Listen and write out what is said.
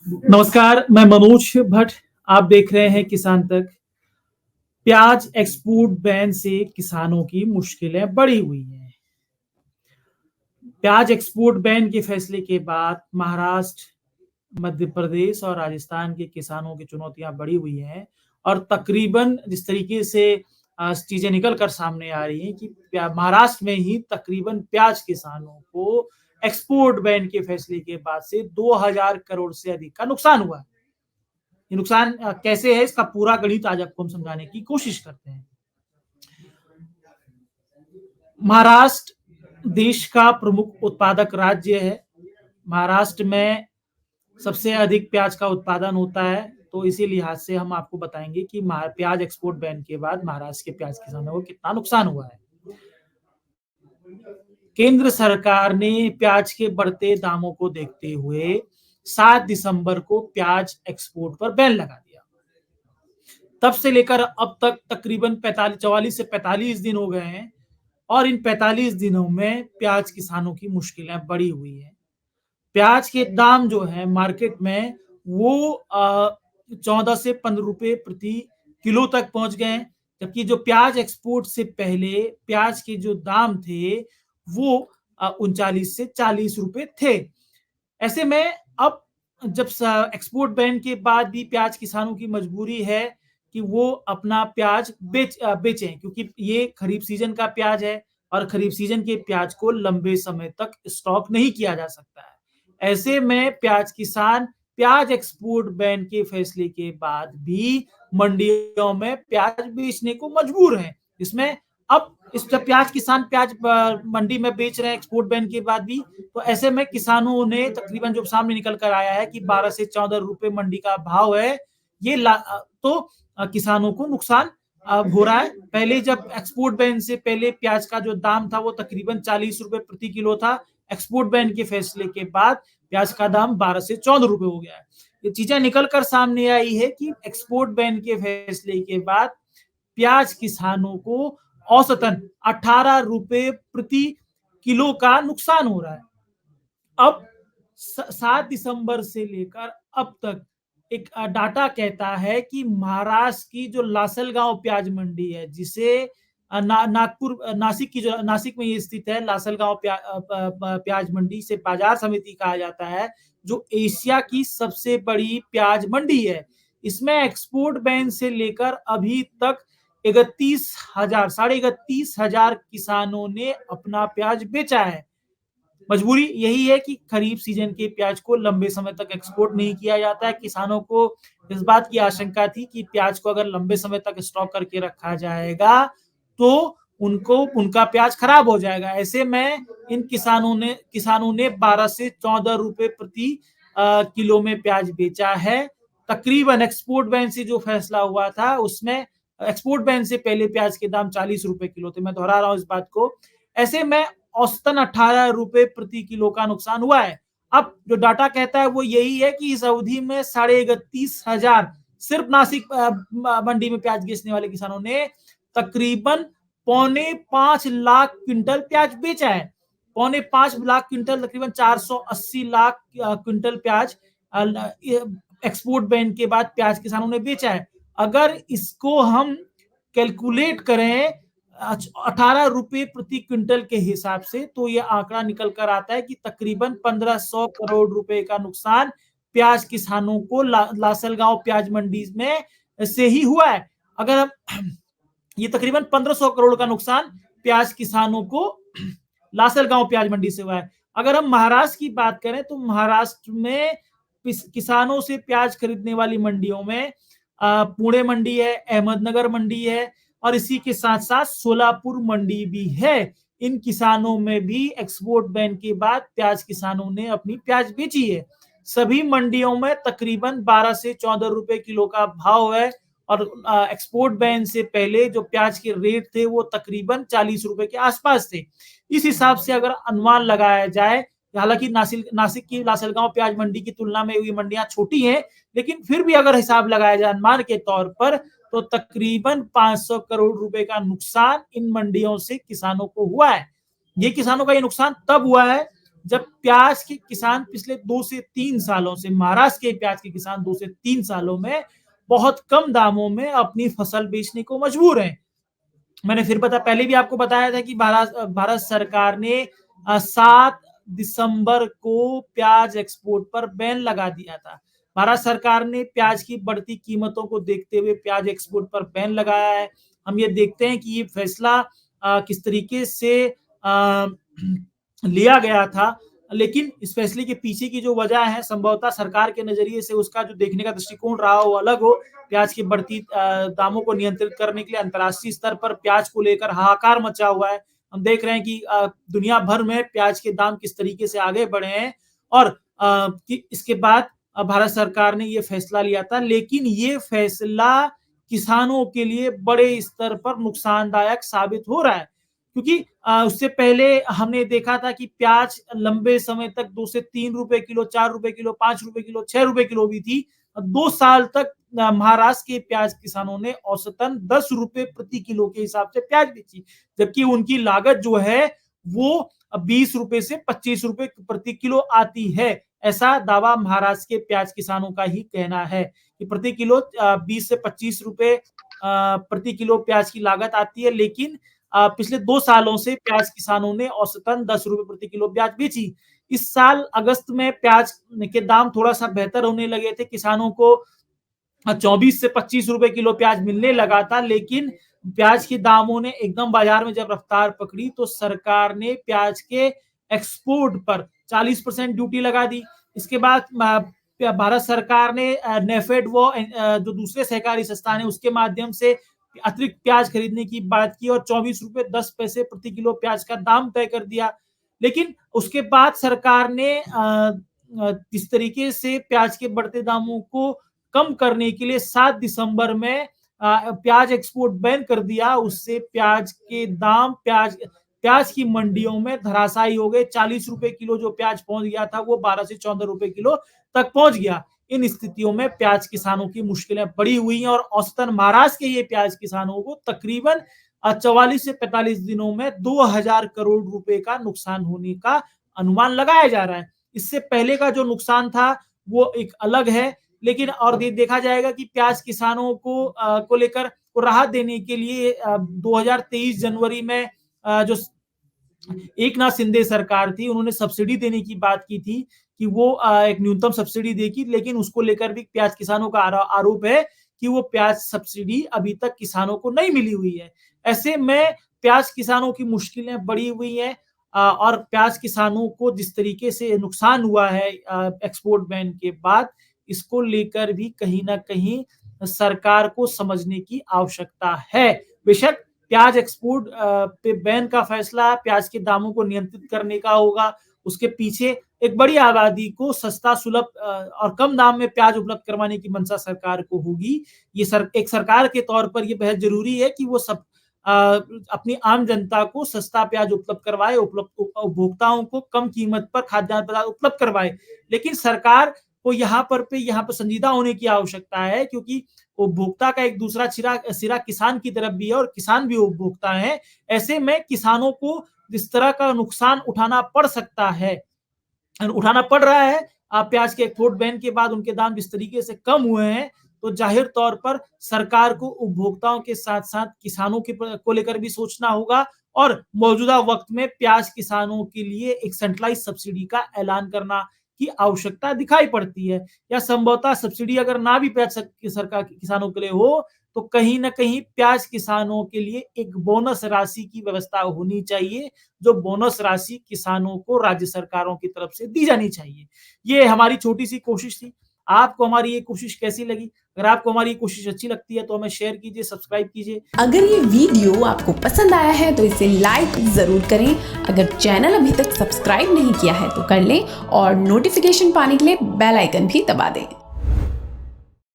नमस्कार, मैं मनोज भट्ट। आप देख रहे हैं किसान तक। प्याज एक्सपोर्ट बैन से किसानों की मुश्किलें बढ़ी हुई हैं। प्याज एक्सपोर्ट बैन के फैसले के बाद महाराष्ट्र, मध्य प्रदेश और राजस्थान के किसानों की चुनौतियां बढ़ी हुई हैं और तकरीबन जिस तरीके से चीजें निकल कर सामने आ रही हैं कि महाराष्ट्र में ही तकरीबन प्याज किसानों को एक्सपोर्ट बैन के फैसले के बाद से 2000 करोड़ से अधिक का नुकसान हुआ है। ये नुकसान कैसे है, इसका पूरा गणित आज आपको हम समझाने की कोशिश करते हैं। महाराष्ट्र देश का प्रमुख उत्पादक राज्य है। महाराष्ट्र में सबसे अधिक प्याज का उत्पादन होता है, तो इसी लिहाज से हम आपको बताएंगे कि प्याज एक्सपोर्ट बैन के बाद महाराष्ट्र के प्याज किसानों को कितना नुकसान हुआ है। केंद्र सरकार ने प्याज के बढ़ते दामों को देखते हुए 7 दिसंबर को प्याज एक्सपोर्ट पर बैन लगा दिया। तब से लेकर अब तक तकरीबन 44 से 45 दिन हो गए हैं और इन 45 दिनों में प्याज किसानों की मुश्किलें बढ़ी हुई हैं। प्याज के दाम जो है मार्केट में वो 14 से 15 रुपए प्रति किलो तक पहुंच गए हैं, जबकि जो प्याज एक्सपोर्ट से पहले प्याज के जो दाम थे वो 39 से 40 रुपए थे। ऐसे में अब जब एक्सपोर्ट बैन के बाद भी प्याज किसानों की मजबूरी है कि वो अपना प्याज बेचें, क्योंकि ये खरीफ सीजन का प्याज है और खरीफ सीजन के प्याज को लंबे समय तक स्टॉक नहीं किया जा सकता है। ऐसे में प्याज किसान प्याज एक्सपोर्ट बैन के फैसले के बाद भी मंडियों में प्याज बेचने को मजबूर हैं। इसमें अब इस जब प्याज किसान प्याज मंडी में बेच रहे हैं एक्सपोर्ट बैन के बाद भी, तो ऐसे में किसानों ने तकरीबन जो सामने निकल कर आया है कि 12 से 14 रुपए मंडी का भाव है, ये तो किसानों को नुकसान हो रहा है। पहले जब एक्सपोर्ट बैन से पहले प्याज का जो दाम था वो तकरीबन 40 रुपए प्रति किलो था। एक्सपोर्ट बैन के फैसले के बाद प्याज का दाम 12 से 14 रुपए हो गया है। ये चीजें निकल कर सामने आई है कि एक्सपोर्ट बैन के फैसले के बाद प्याज किसानों को औसतन 18 रुपए प्रति किलो का नुकसान हो रहा है। अब 7 दिसंबर से लेकर अब तक एक डाटा कहता है कि महाराष्ट्र की जो लासलगांव प्याज मंडी है, जिसे नागपुर नासिक की जो नासिक में ये स्थित है, लासलगांव प्याज मंडी से बाजार समिति कहा जाता है, जो एशिया की सबसे बड़ी प्याज मंडी है। इसमें एक्सपोर्ट बैन से लेकर अभी तक 31,000 साढ़े 31,000 किसानों ने अपना प्याज बेचा है। मजबूरी यही है कि खरीफ सीजन के प्याज को लंबे समय तक एक्सपोर्ट नहीं किया जाता है। किसानों को इस बात की आशंका थी कि प्याज को अगर लंबे समय तक स्टॉक करके रखा जाएगा तो उनका प्याज खराब हो जाएगा। ऐसे में इन किसानों ने 12 से 14 रुपए प्रति किलो में प्याज बेचा है। तकरीबन एक्सपोर्ट बैन से जो फैसला हुआ था उसमें एक्सपोर्ट बैन से पहले प्याज के दाम 40 रुपए किलो थे। मैं दोहरा रहा हूं इस बात को। ऐसे में औसतन 18 रुपए प्रति किलो का नुकसान हुआ है। अब जो डाटा कहता है वो यही है कि इस अवधि में 31,500 सिर्फ नासिक मंडी में प्याज बेचने वाले किसानों ने तकरीबन 4.5 लाख क्विंटल प्याज बेचा है। 4.5 लाख क्विंटल, तकरीबन 480 लाख क्विंटल प्याज एक्सपोर्ट बैन के बाद प्याज किसानों ने बेचा है। अगर इसको हम कैलकुलेट करें 18 रुपए प्रति क्विंटल के हिसाब से, तो यह आंकड़ा निकल कर आता है कि तकरीबन 1500 करोड़ रुपए का नुकसान प्याज किसानों को लासलगांव प्याज मंडी में से ही हुआ है। अगर हम ये तकरीबन 1500 करोड़ का नुकसान प्याज किसानों को लासलगांव प्याज मंडी से हुआ है। अगर हम महाराष्ट्र की बात करें तो महाराष्ट्र में किसानों से प्याज खरीदने वाली मंडियों में पुणे मंडी है, अहमदनगर मंडी है और इसी के साथ साथ सोलापुर मंडी भी है। इन किसानों में भी एक्सपोर्ट बैन के बाद प्याज किसानों ने अपनी प्याज बेची है। सभी मंडियों में तकरीबन 12 से 14 रुपए किलो का भाव है और एक्सपोर्ट बैन से पहले जो प्याज के रेट थे वो तकरीबन 40 रुपए के आसपास थे। इस हिसाब से अगर अनुमान लगाया जाए, हालांकि नासिक की लासलगांव प्याज मंडी की तुलना में ये मंडियां छोटी हैं, लेकिन फिर भी अगर हिसाब लगाया जाए अनुमान के तौर पर तो तकरीबन 500 करोड़ रुपए का नुकसान इन मंडियों से किसानों को हुआ है। ये किसानों का ये नुकसान तब हुआ है जब प्याज के किसान पिछले 2 से 3 सालों से, महाराष्ट्र के प्याज के किसान 2 से 3 सालों में बहुत कम दामों में अपनी फसल बेचने को मजबूर हैं। मैंने फिर पहले भी आपको बताया था कि भारत सरकार ने 7 दिसंबर को प्याज एक्सपोर्ट पर बैन लगा दिया था। भारत सरकार ने प्याज की बढ़ती कीमतों को देखते हुए प्याज एक्सपोर्ट पर बैन लगाया है। हम ये देखते हैं कि ये फैसला किस तरीके से लिया गया था, लेकिन इस फैसले के पीछे की जो वजह है, संभवतः सरकार के नजरिए से उसका जो देखने का दृष्टिकोण रहा हो अलग हो। प्याज की बढ़ती दामों को नियंत्रित करने के लिए अंतर्राष्ट्रीय स्तर पर प्याज को लेकर हाहाकार मचा हुआ है। हम देख रहे हैं कि दुनिया भर में प्याज के दाम किस तरीके से आगे बढ़े हैं और इसके बाद भारत सरकार ने ये फैसला लिया था, लेकिन ये फैसला किसानों के लिए बड़े स्तर पर नुकसानदायक साबित हो रहा है, क्योंकि उससे पहले हमने देखा था कि प्याज लंबे समय तक 2 से 3 रुपए किलो, 4 रुपए किलो, 5 रुपए किलो, 6 रुपए किलो भी थी। 2 साल तक महाराष्ट्र के प्याज किसानों ने औसतन 10 रुपए प्रति किलो के हिसाब से प्याज बेची, जबकि उनकी लागत जो है वो 20 रुपए से 25 रुपए प्रति किलो आती है। ऐसा दावा महाराष्ट्र के प्याज किसानों का ही कहना है कि प्रति किलो 20 से 25 रुपए प्रति किलो प्याज की लागत आती है, लेकिन पिछले 2 सालों से प्याज किसानों ने औसतन 10 रुपए प्रति किलो प्याज बेची। इस साल अगस्त में प्याज के दाम थोड़ा सा बेहतर होने लगे थे, किसानों को 24 से 25 रुपए किलो प्याज मिलने लगा था, लेकिन प्याज के दामों ने एकदम बाजार में जब रफ्तार पकड़ी तो सरकार ने प्याज के एक्सपोर्ट पर 40% ड्यूटी लगा दी। इसके बाद भारत सरकार ने नेफेड वो जो दूसरे सहकारी संस्थान है उसके माध्यम से अतिरिक्त प्याज खरीदने की बात की और 24 रुपए 10 पैसे प्रति किलो प्याज का दाम तय कर दिया। लेकिन उसके बाद सरकार ने किस तरीके से प्याज के बढ़ते दामों को कम करने के लिए 7 दिसंबर में प्याज एक्सपोर्ट बैन कर दिया। उससे प्याज के दाम प्याज की मंडियों में धराशायी हो गए। 40 रुपए किलो जो प्याज पहुंच गया था वो 12 से 14 रुपए किलो तक पहुंच गया। इन स्थितियों में प्याज किसानों की मुश्किलें बढ़ी हुई हैं और औसतन महाराष्ट्र के ये प्याज किसानों को तकरीबन 44 से 45 दिनों में 2000 करोड़ रुपए का नुकसान होने का अनुमान लगाया जा रहा है। इससे पहले का जो नुकसान था वो एक अलग है, लेकिन और देखा जाएगा कि प्याज किसानों को लेकर राहत देने के लिए 2023 जनवरी में जो एकनाथ शिंदे सरकार थी उन्होंने सब्सिडी देने की बात की थी कि वो एक न्यूनतम सब्सिडी देगी, लेकिन उसको लेकर भी प्याज किसानों का आरोप है कि वो प्याज सब्सिडी अभी तक किसानों को नहीं मिली हुई है। ऐसे में प्याज किसानों की मुश्किलें बढ़ी हुई हैं और प्याज किसानों को जिस तरीके से नुकसान हुआ है एक्सपोर्ट बैन के बाद, इसको लेकर भी कहीं ना कहीं सरकार को समझने की आवश्यकता है। बेशक प्याज एक्सपोर्ट पे बैन का फैसला प्याज के दामों को नियंत्रित करने का होगा, उसके पीछे एक बड़ी आबादी को सस्ता, सुलभ और कम दाम में प्याज उपलब्ध करवाने की मंशा सरकार को होगी। ये एक सरकार के तौर पर ये बेहद जरूरी है कि वो सब अपनी आम जनता को सस्ता प्याज उपलब्ध करवाए, उपभोक्ताओं को कम कीमत पर खाद्यान्न पदार्थ उपलब्ध करवाए। लेकिन सरकार को यहाँ पर संजीदा होने की आवश्यकता है, क्योंकि उपभोक्ता का एक दूसरा सिरा किसान की तरफ भी है और किसान भी उपभोक्ता है। ऐसे में किसानों को जिस तरह का नुकसान उठाना पड़ सकता है, उठाना पड़ रहा है प्याज के एक्सपोर्ट बैन के बाद उनके दाम जिस तरीके से कम हुए हैं, तो जाहिर तौर पर सरकार को उपभोक्ताओं के साथ साथ किसानों को लेकर भी सोचना होगा और मौजूदा वक्त में प्याज किसानों के लिए एक सेंट्रलाइज सब्सिडी का ऐलान करना की आवश्यकता दिखाई पड़ती है। या संभवतः सब्सिडी अगर ना भी प्याज सरकार किसानों के लिए हो, तो कहीं ना कहीं प्याज किसानों के लिए एक बोनस राशि की व्यवस्था होनी चाहिए, जो बोनस राशि किसानों को राज्य सरकारों की तरफ से दी जानी चाहिए। ये हमारी छोटी सी कोशिश थी। आपको हमारी ये कोशिश कैसी लगी? अगर आपको हमारी कोशिश अच्छी लगती है तो हमें शेयर कीजिए, सब्सक्राइब कीजिए। अगर ये वीडियो आपको पसंद आया है तो इसे लाइक जरूर करें। अगर चैनल अभी तक सब्सक्राइब नहीं किया है तो कर लें और नोटिफिकेशन पाने के लिए बेल आइकन भी दबा दें।